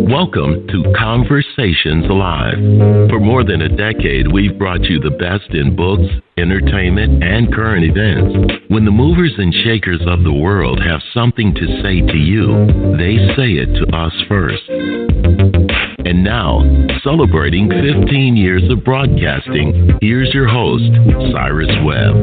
Welcome to Conversations Live. For more than a decade, we've brought you the best in books, entertainment, and current events. When the movers and shakers of the world have something to say to you, they say it to us first. And now, celebrating 15 years of broadcasting, here's your host, Cyrus Webb.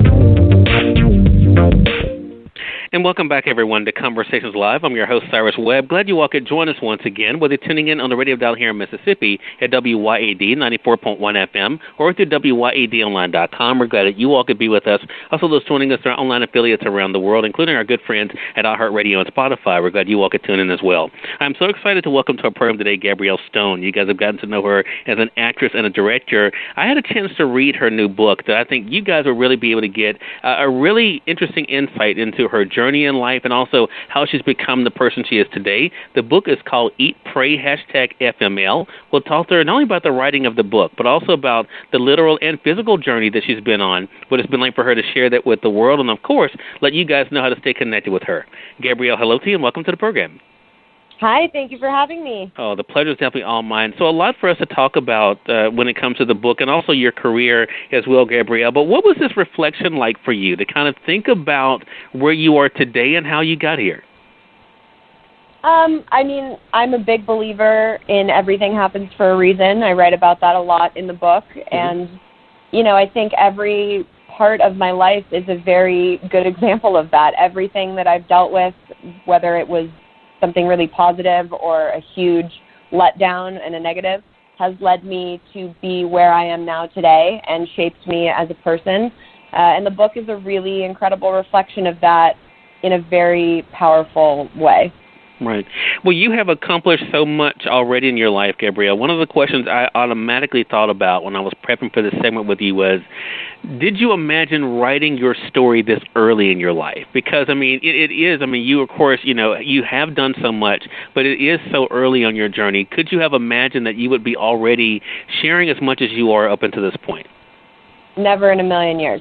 And welcome back, everyone, to Conversations Live. I'm your host, Cyrus Webb. Glad you all could join us once again, whether you're tuning in on the radio dial here in Mississippi at WYAD 94.1 FM or through WYADonline.com. We're glad that you all could be with us. Also, those joining us through our online affiliates around the world, including our good friends at iHeartRadio and Spotify. We're glad you all could tune in as well. I'm so excited to welcome to our program today Gabrielle Stone. You guys have gotten to know her as an actress and a director. I had a chance to read her new book that I think you guys will really be able to get a really interesting insight into her journey in life and also how she's become the person she is today. The book is called Eat, Pray, #FML. We'll talk to her not only about the writing of the book, but also about the literal and physical journey that she's been on, what it's been like for her to share that with the world, and, of course, let you guys know how to stay connected with her. Gabrielle, hello to you, and welcome to the program. Hi, thank you for having me. Oh, the pleasure is definitely all mine. So a lot for us to talk about when it comes to the book and also your career as well, Gabrielle. But what was this reflection like for you to kind of think about where you are today and how you got here? I mean, I'm a big believer in everything happens for a reason. I write about that a lot in the book. And, you know, I think every part of my life is a very good example of that. Everything that I've dealt with, whether it was something really positive or a huge letdown and a negative, has led me to be where I am now today and shaped me as a person. And the book is a really incredible reflection of that in a very powerful way. Right. Well, you have accomplished so much already in your life, Gabrielle. One of the questions I automatically thought about when I was prepping for this segment with you was, did you imagine writing your story this early in your life? Because, I mean, it is, I mean, you, of course, you know, you have done so much, but it is so early on your journey. Could you have imagined that you would be already sharing as much as you are up until this point? Never in a million years.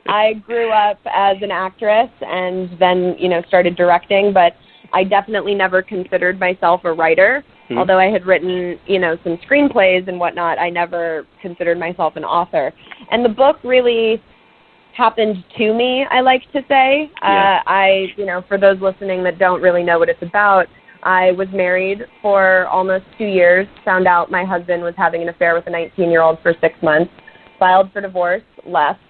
I grew up as an actress and then, you know, started directing, but I definitely never considered myself a writer. Mm-hmm. Although I had written, you know, some screenplays and whatnot, I never considered myself an author. And the book really happened to me, I like to say. Yeah. You know, for those listening that don't really know what it's about, I was married for almost 2 years, found out my husband was having an affair with a 19-year-old for 6 months, filed for divorce, left.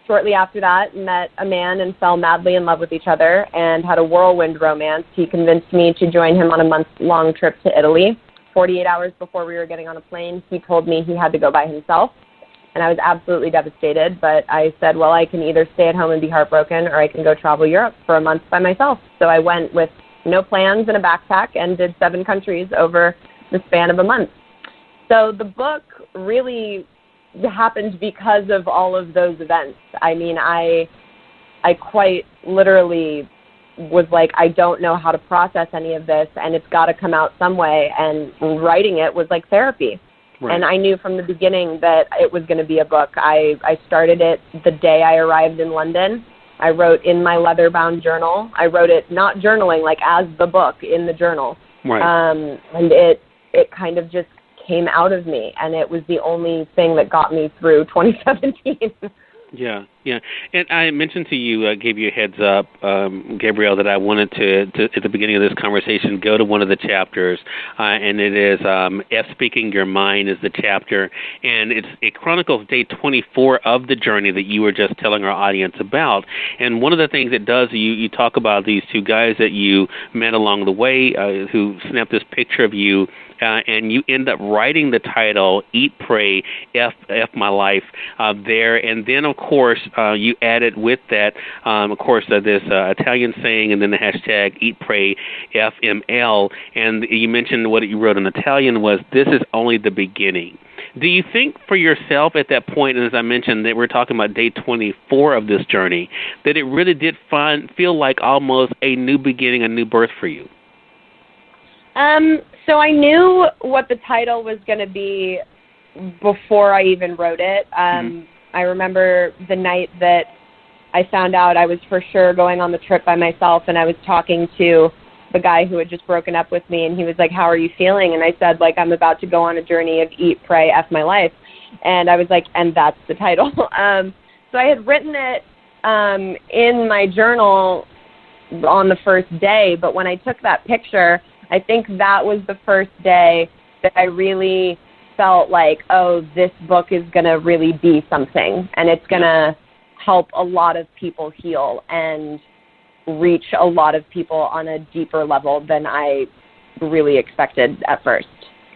Shortly after that, met a man and fell madly in love with each other and had a whirlwind romance. He convinced me to join him on a month-long trip to Italy. 48 hours before we were getting on a plane, he told me he had to go by himself, and I was absolutely devastated. But I said, well, I can either stay at home and be heartbroken, or I can go travel Europe for a month by myself. So I went with no plans and a backpack and did 7 countries over the span of a month. So the book really happened because of all of those events. I mean, I quite literally was like, I don't know how to process any of this, and it's got to come out some way. And writing it was like therapy. Right. And I knew from the beginning that it was going to be a book. I started it the day I arrived in London. I wrote in my leather-bound journal. I wrote it not journaling, like as the book in the journal. Right. And it kind of just came out of me, and it was the only thing that got me through 2017. Yeah. And I mentioned to you, gave you a heads up, Gabrielle, that I wanted to at the beginning of this conversation, go to one of the chapters, and it is F Speaking Your Mind is the chapter, and it chronicles day 24 of the journey that you were just telling our audience about. And one of the things it does, you talk about these 2 guys that you met along the way who snapped this picture of you, and you end up writing the title, Eat, Pray, F My Life, there. And then, of course, you added with that, of course, this Italian saying and then the hashtag Eat, Pray, FML. And you mentioned what you wrote in Italian was, this is only the beginning. Do you think for yourself at that point, and as I mentioned, that we're talking about day 24 of this journey, that it really did feel like almost a new beginning, a new birth for you? So I knew what the title was going to be before I even wrote it. I remember the night that I found out I was for sure going on the trip by myself, and I was talking to the guy who had just broken up with me, and he was like, how are you feeling? And I said, like, I'm about to go on a journey of eat, pray, F my life. And I was like, and that's the title. So I had written it in my journal on the first day, but when I took that picture, I think that was the first day that I really felt like, oh, this book is going to really be something, and it's going to help a lot of people heal and reach a lot of people on a deeper level than I really expected at first.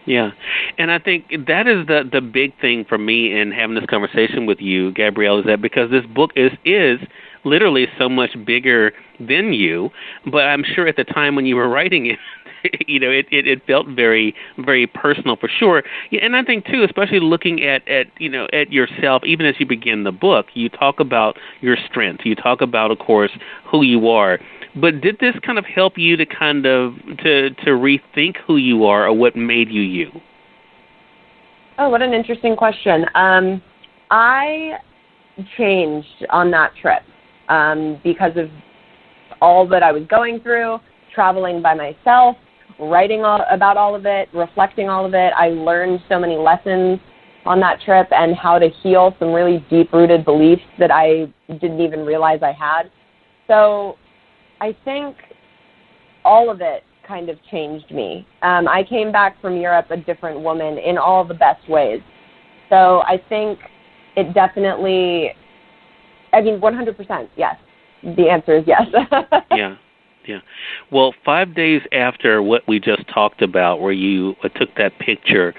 Yeah, and I think that is the big thing for me in having this conversation with you, Gabrielle, is that because this book is literally so much bigger than you, but I'm sure at the time when you were writing it, it felt very, very personal for sure. Yeah, and I think too, especially looking at yourself, even as you begin the book, you talk about your strengths. You talk about, of course, who you are. But did this kind of help you to kind of to rethink who you are or what made you you? Oh, what an interesting question. I changed on that trip because of all that I was going through, traveling by myself, writing about all of it, reflecting all of it. I learned so many lessons on that trip and how to heal some really deep-rooted beliefs that I didn't even realize I had. So I think all of it kind of changed me. I came back from Europe a different woman in all the best ways. So I think it definitely, 100%, yes. The answer is yes. Yeah. Well, 5 days after what we just talked about, where you took that picture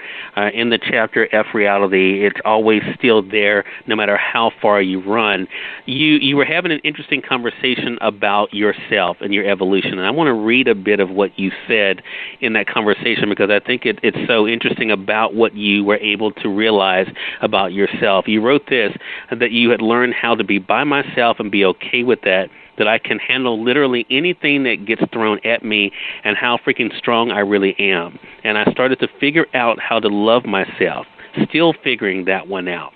in the chapter F Reality, it's always still there no matter how far you run. You were having an interesting conversation about yourself and your evolution. And I want to read a bit of what you said in that conversation because I think it's so interesting about what you were able to realize about yourself. You wrote this, that you had learned how to be by myself and be okay with that I can handle literally anything that gets thrown at me and how freaking strong I really am. And I started to figure out how to love myself, still figuring that one out.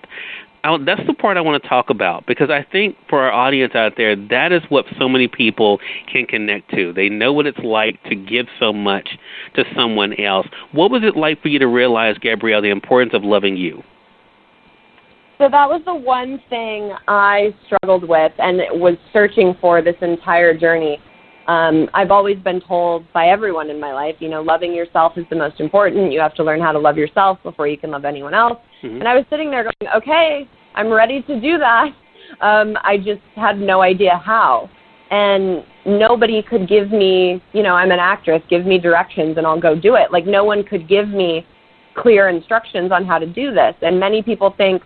That's the part I want to talk about because I think for our audience out there, that is what so many people can connect to. They know what it's like to give so much to someone else. What was it like for you to realize, Gabrielle, the importance of loving you? So that was the one thing I struggled with and was searching for this entire journey. I've always been told by everyone in my life, loving yourself is the most important. You have to learn how to love yourself before you can love anyone else. Mm-hmm. And I was sitting there going, okay, I'm ready to do that. I just had no idea how. And nobody could give me, I'm an actress, give me directions and I'll go do it. Like no one could give me clear instructions on how to do this. And many people think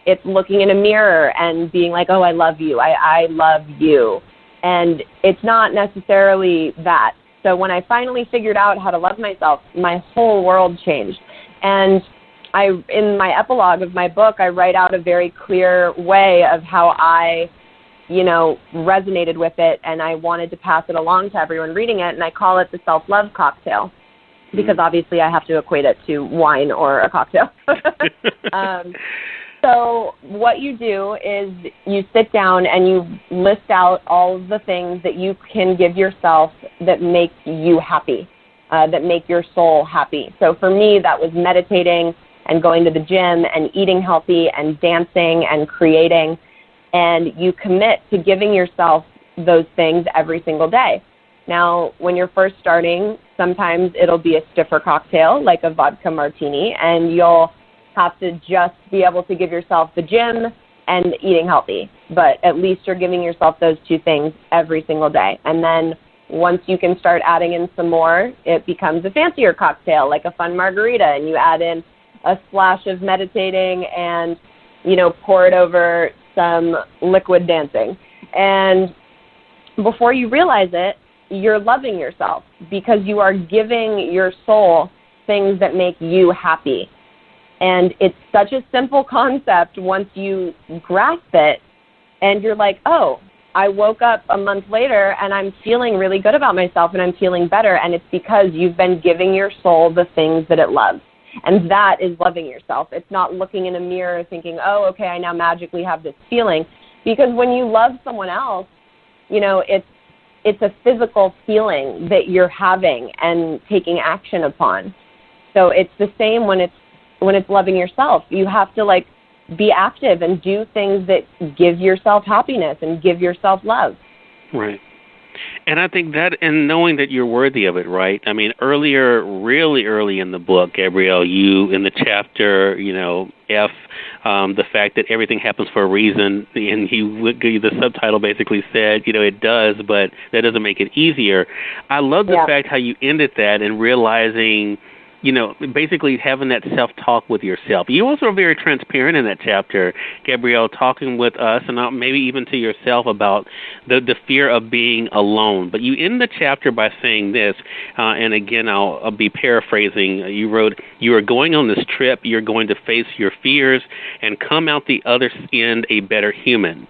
it's looking in a mirror and being like, oh, I love you. I love you. And it's not necessarily that. So when I finally figured out how to love myself, my whole world changed. And in my epilogue of my book, I write out a very clear way of how I, resonated with it. And I wanted to pass it along to everyone reading it. And I call it the self-love cocktail because obviously I have to equate it to wine or a cocktail. So what you do is you sit down and you list out all of the things that you can give yourself that make you happy, that make your soul happy. So for me, that was meditating and going to the gym and eating healthy and dancing and creating. And you commit to giving yourself those things every single day. Now, when you're first starting, sometimes it'll be a stiffer cocktail like a vodka martini, and you'll have to just be able to give yourself the gym and eating healthy. But at least you're giving yourself those two things every single day. And then once you can start adding in some more, it becomes a fancier cocktail, like a fun margarita, and you add in a splash of meditating and, pour it over some liquid dancing. And before you realize it, you're loving yourself because you are giving your soul things that make you happy. And it's such a simple concept once you grasp it and you're like, oh, I woke up a month later and I'm feeling really good about myself and I'm feeling better. And it's because you've been giving your soul the things that it loves. And that is loving yourself. It's not looking in a mirror thinking, oh, okay, I now magically have this feeling. Because when you love someone else, it's it's a physical feeling that you're having and taking action upon. So it's the same when it's loving yourself. You have to like be active and do things that give yourself happiness and give yourself love. Right. And I think that, and knowing that you're worthy of it, right? I mean, earlier, really early in the book, Gabrielle, you, in the chapter, F, the fact that everything happens for a reason, and the subtitle basically said, it does, but that doesn't make it easier. I love the fact how you ended that and realizing, basically having that self-talk with yourself. You also are very transparent in that chapter, Gabrielle, talking with us and maybe even to yourself about the fear of being alone. But you end the chapter by saying this, and again, I'll be paraphrasing. You wrote, "You are going on this trip, you're going to face your fears and come out the other end a better human."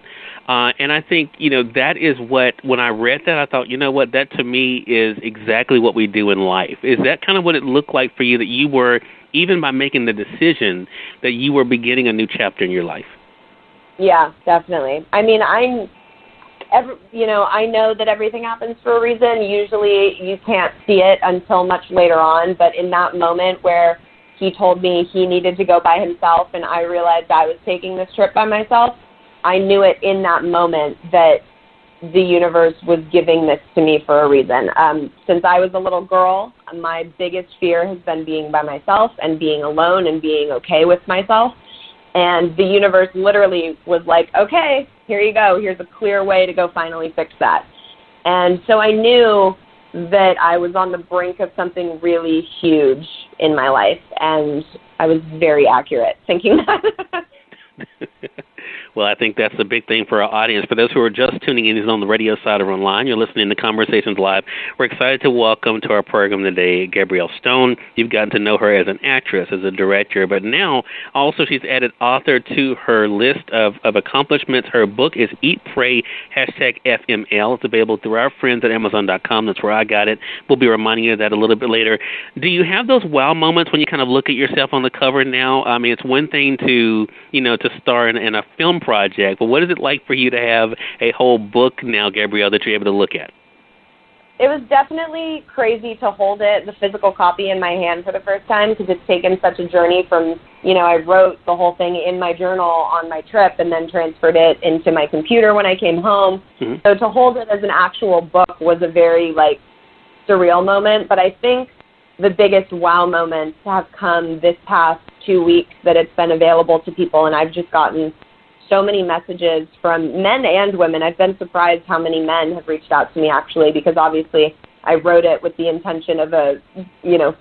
And I think, that is what, when I read that, I thought, that to me is exactly what we do in life. Is that kind of what it looked like for you, that you were, even by making the decision, that you were beginning a new chapter in your life? Yeah, definitely. I mean, I know that everything happens for a reason. Usually you can't see it until much later on, but in that moment where he told me he needed to go by himself and I realized I was taking this trip by myself, I knew it in that moment that the universe was giving this to me for a reason. Since I was a little girl, my biggest fear has been being by myself and being alone and being okay with myself. And the universe literally was like, okay, here you go. Here's a clear way to go finally fix that. And so I knew that I was on the brink of something really huge in my life. And I was very accurate thinking that. Well, I think that's the big thing for our audience. For those who are just tuning in, either on the radio side or online, you're listening to Conversations Live. We're excited to welcome to our program today Gabrielle Stone. You've gotten to know her as an actress, as a director, but now also she's added author to her list of accomplishments. Her book is Eat, Pray, #FML. It's available through our friends at Amazon.com. That's where I got it. We'll be reminding you of that a little bit later. Do you have those wow moments when you kind of look at yourself on the cover now? I mean, it's one thing to star in a film project, but what is it like for you to have a whole book now, Gabrielle, that you're able to look at? It was definitely crazy to hold it, the physical copy, in my hand for the first time, because it's taken such a journey from, I wrote the whole thing in my journal on my trip and then transferred it into my computer when I came home. Mm-hmm. So to hold it as an actual book was a very, surreal moment. But I think the biggest wow moments have come this past 2 weeks that it's been available to people, and I've just gotten so many messages from men and women. I've been surprised how many men have reached out to me, actually, because obviously I wrote it with the intention of a,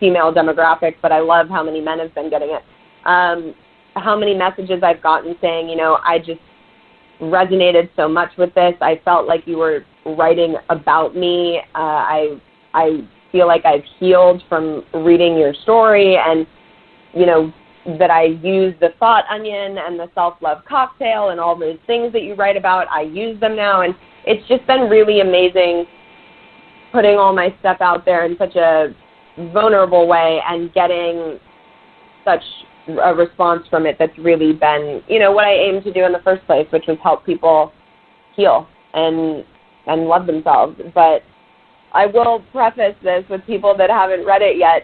female demographic, but I love how many men have been getting it. How many messages I've gotten saying, I just resonated so much with this. I felt like you were writing about me. I feel like I've healed from reading your story, and, that I use the thought onion and the self-love cocktail and all those things that you write about. I use them now, and it's just been really amazing putting all my stuff out there in such a vulnerable way and getting such a response from it that's really been, what I aimed to do in the first place, which was help people heal and love themselves. But I will preface this with people that haven't read it yet.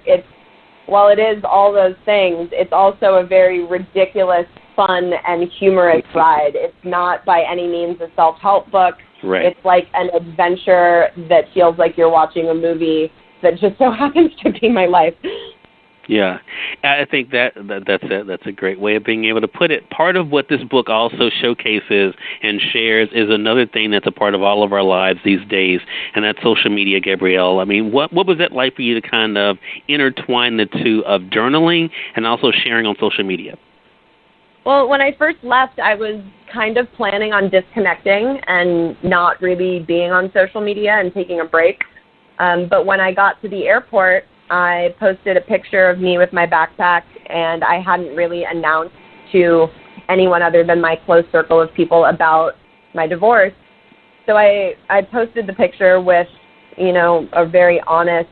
While it is all those things, it's also a very ridiculous, fun, and humorous ride. It's not by any means a self-help book. Right. It's like an adventure that feels like you're watching a movie that just so happens to be my life. Yeah, I think that's a great way of being able to put it. Part of what this book also showcases and shares is another thing that's a part of all of our lives these days, and that's social media, Gabrielle. I mean, what was it like for you to kind of intertwine the two of journaling and also sharing on social media? Well, when I first left, I was kind of planning on disconnecting and not really being on social media and taking a break. But when I got to the airport, I posted a picture of me with my backpack, and I hadn't really announced to anyone other than my close circle of people about my divorce. So I posted the picture with, a very honest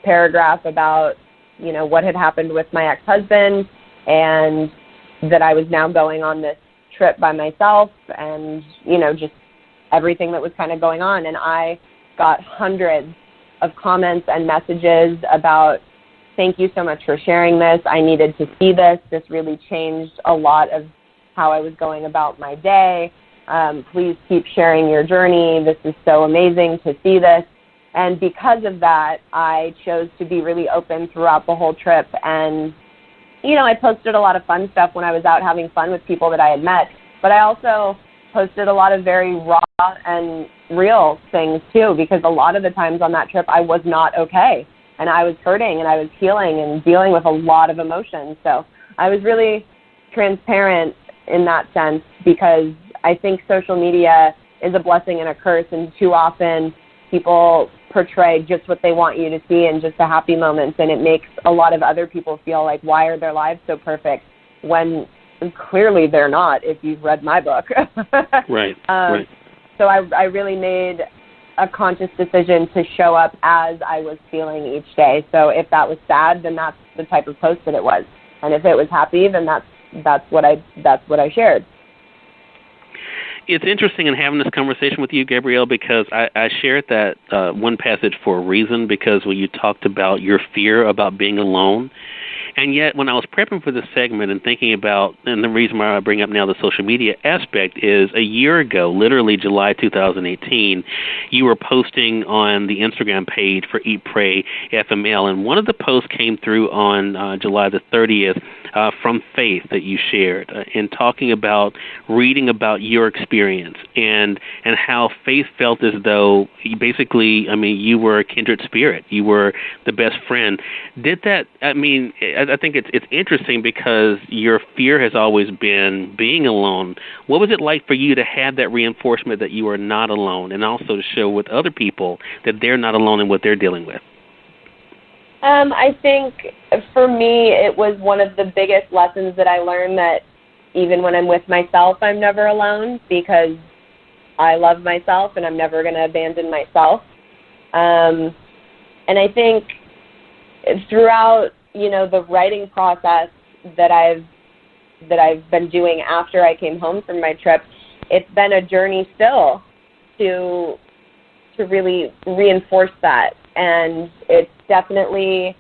paragraph about, what had happened with my ex-husband, and that I was now going on this trip by myself, and, just everything that was kind of going on. And I got hundreds of comments and messages about, thank you so much for sharing this. I needed to see this. This really changed a lot of how I was going about my day. Please keep sharing your journey. This is so amazing to see this. And because of that, I chose to be really open throughout the whole trip. And, you know, I posted a lot of fun stuff when I was out having fun with people that I had met. But I also posted a lot of very raw and real things, too, because a lot of the times on that trip I was not okay. And I was hurting and I was healing and dealing with a lot of emotions. So I was really transparent in that sense, because I think social media is a blessing and a curse, and too often people portray just what they want you to see and just the happy moments, and it makes a lot of other people feel like, why are their lives so perfect, when clearly they're not, if you've read my book. Right. So I really made a conscious decision to show up as I was feeling each day. So if that was sad, then that's the type of post that it was, and if it was happy, then that's what I shared. It's interesting in having this conversation with you, Gabrielle, because I shared that one passage for a reason, because when you talked about your fear about being alone, and yet when I was prepping for this segment and thinking about, and the reason why I bring up now the social media aspect is a year ago, literally July 2018, you were posting on the Instagram page for Eat, Pray, FML, and one of the posts came through on July the 30th from Faith that you shared in talking about reading about your experience and how Faith felt as though basically, I mean, you were a kindred spirit. You were the best friend. Did that, I mean, I think it's interesting because your fear has always been being alone. What was it like for you to have that reinforcement that you are not alone, and also to show with other people that they're not alone in what they're dealing with? I think for me, it was one of the biggest lessons that I learned, that even when I'm with myself, I'm never alone, because I love myself and I'm never going to abandon myself. And I think throughout, you know, the writing process that I've been doing after I came home from my trip, it's been a journey still to really reinforce that. And it's definitely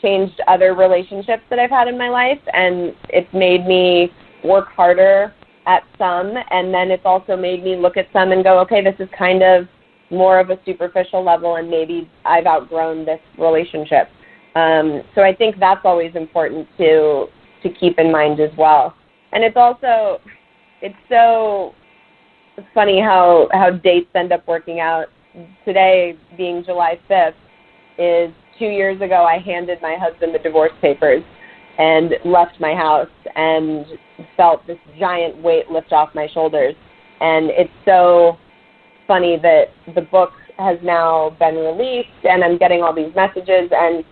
changed other relationships that I've had in my life, and it's made me work harder at some, and then it's also made me look at some and go, okay, this is kind of more of a superficial level, and maybe I've outgrown this relationship. So I think that's always important to keep in mind as well. And it's so funny how dates end up working out. Today, being July 5th, is 2 years ago I handed my husband the divorce papers and left my house and felt this giant weight lift off my shoulders. And it's so funny that the book has now been released and I'm getting all these messages, and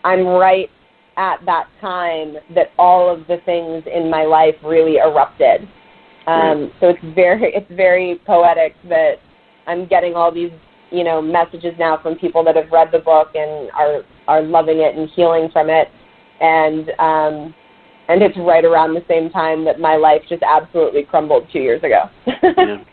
I'm right at that time that all of the things in my life really erupted. So it's very poetic that I'm getting all these, you know, messages now from people that have read the book and are loving it and healing from it. And it's right around the same time that my life just absolutely crumbled 2 years ago. Yeah.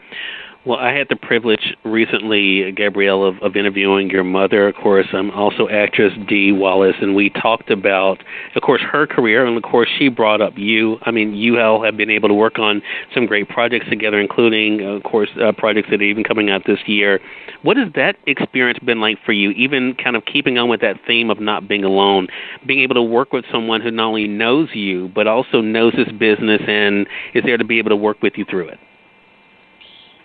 Well, I had the privilege recently, Gabrielle, of interviewing your mother, of course, also actress Dee Wallace, and we talked about, of course, her career, and, of course, she brought up you. I mean, you all have been able to work on some great projects together, including, of course, projects that are even coming out this year. What has that experience been like for you, even kind of keeping on with that theme of not being alone, being able to work with someone who not only knows you, but also knows this business and is there to be able to work with you through it?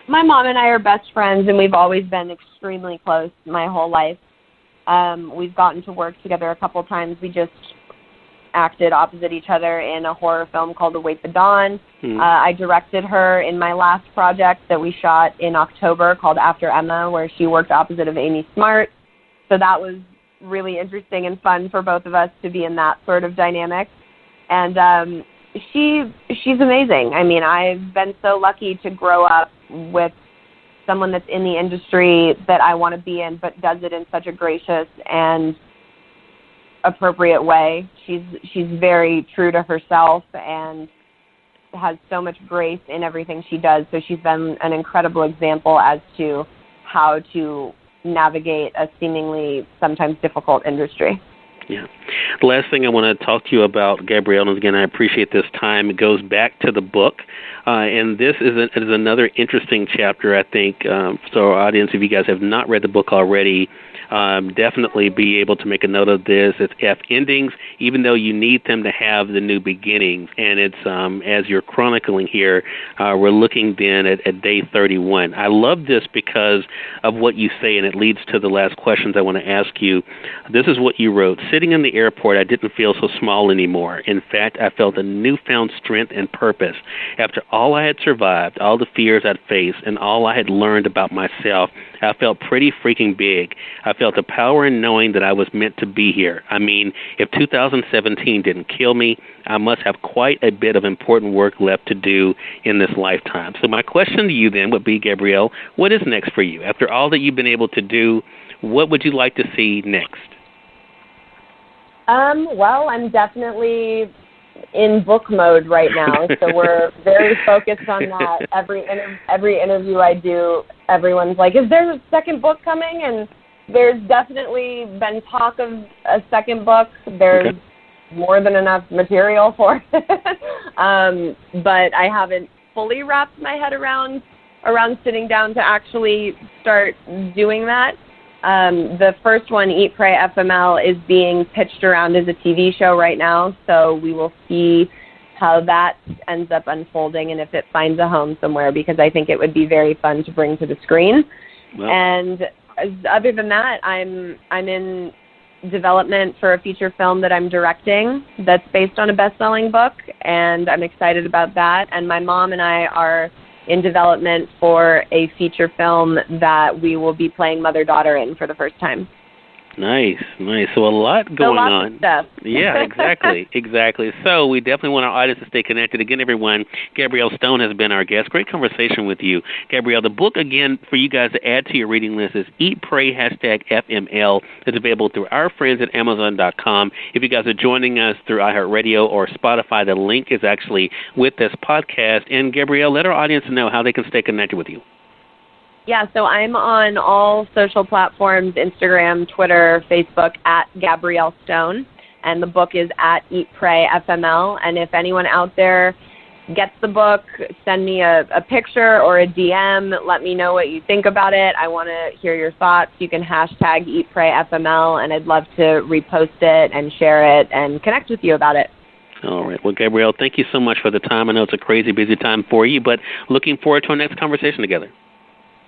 My mom and I are best friends, and we've always been extremely close my whole life. We've gotten to work together a couple times. We just acted opposite each other in a horror film called Await the Dawn. I directed her in my last project that we shot in October called After Emma, where she worked opposite of Amy Smart. So that was really interesting and fun for both of us to be in that sort of dynamic. And she's amazing. I mean, I've been so lucky to grow up with someone that's in the industry that I want to be in, but does it in such a gracious and appropriate way. She's very true to herself and has so much grace in everything she does. So she's been an incredible example as to how to navigate a seemingly sometimes difficult industry. Yeah. The last thing I want to talk to you about, Gabrielle, and again, I appreciate this time. It goes back to the book, and this is another interesting chapter, I think. So our audience, if you guys have not read the book already, definitely be able to make a note of this. It's F endings, even though you need them to have the new beginnings. And it's, as you're chronicling here, we're looking then at day 31. I love this because of what you say, and it leads to the last questions I want to ask you. This is what you wrote. Sitting in the airport, I didn't feel so small anymore. In fact, I felt a newfound strength and purpose. After all I had survived, all the fears I'd faced, and all I had learned about myself, I felt pretty freaking big. I felt the power in knowing that I was meant to be here. I mean, if 2017 didn't kill me, I must have quite a bit of important work left to do in this lifetime. So my question to you then would be, Gabrielle, what is next for you? After all that you've been able to do, what would you like to see next? Well, I'm definitely in book mode right now, so we're very focused on that. Every interview I do, everyone's like, is there a second book coming? And there's definitely been talk of a second book. There's more than enough material for it. But I haven't fully wrapped my head around sitting down to actually start doing that. The first one, Eat, Pray, FML, is being pitched around as a TV show right now, so we will see how that ends up unfolding and if it finds a home somewhere, because I think it would be very fun to bring to the screen. Well, and other than that, I'm in development for a feature film that I'm directing that's based on a best-selling book, and I'm excited about that. And my mom and I are in development for a feature film that we will be playing mother-daughter in for the first time. Nice. So a lot going on. Of stuff. Yeah, exactly. So we definitely want our audience to stay connected. Again, everyone, Gabrielle Stone has been our guest. Great conversation with you. Gabrielle, the book, again, for you guys to add to your reading list is Eat, Pray, #FML. It's available through our friends at Amazon.com. If you guys are joining us through iHeartRadio or Spotify, the link is actually with this podcast. And, Gabrielle, let our audience know how they can stay connected with you. Yeah, so I'm on all social platforms, Instagram, Twitter, Facebook, at Gabrielle Stone, and the book is at Eat, Pray, FML. And if anyone out there gets the book, send me a picture or a DM. Let me know what you think about it. I want to hear your thoughts. You can hashtag Eat, Pray, FML, and I'd love to repost it and share it and connect with you about it. All right. Well, Gabrielle, thank you so much for the time. I know it's a crazy busy time for you, but looking forward to our next conversation together.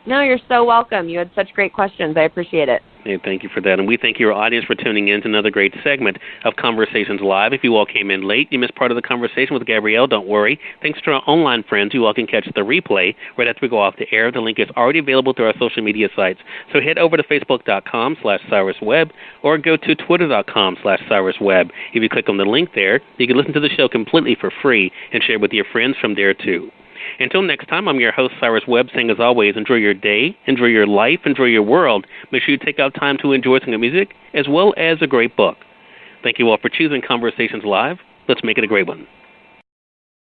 No, you're so welcome. You had such great questions. I appreciate it. Hey, thank you for that. And we thank your audience for tuning in to another great segment of Conversations Live. If you all came in late, you missed part of the conversation with Gabrielle, don't worry. Thanks to our online friends, you all can catch the replay right after we go off the air. The link is already available through our social media sites. So head over to Facebook.com/Cyrus Webb or go to Twitter.com/Cyrus Webb. If you click on the link there, you can listen to the show completely for free and share it with your friends from there too. Until next time, I'm your host, Cyrus Webb, saying as always, enjoy your day, enjoy your life, enjoy your world. Make sure you take out time to enjoy some good music as well as a great book. Thank you all for choosing Conversations Live. Let's make it a great one.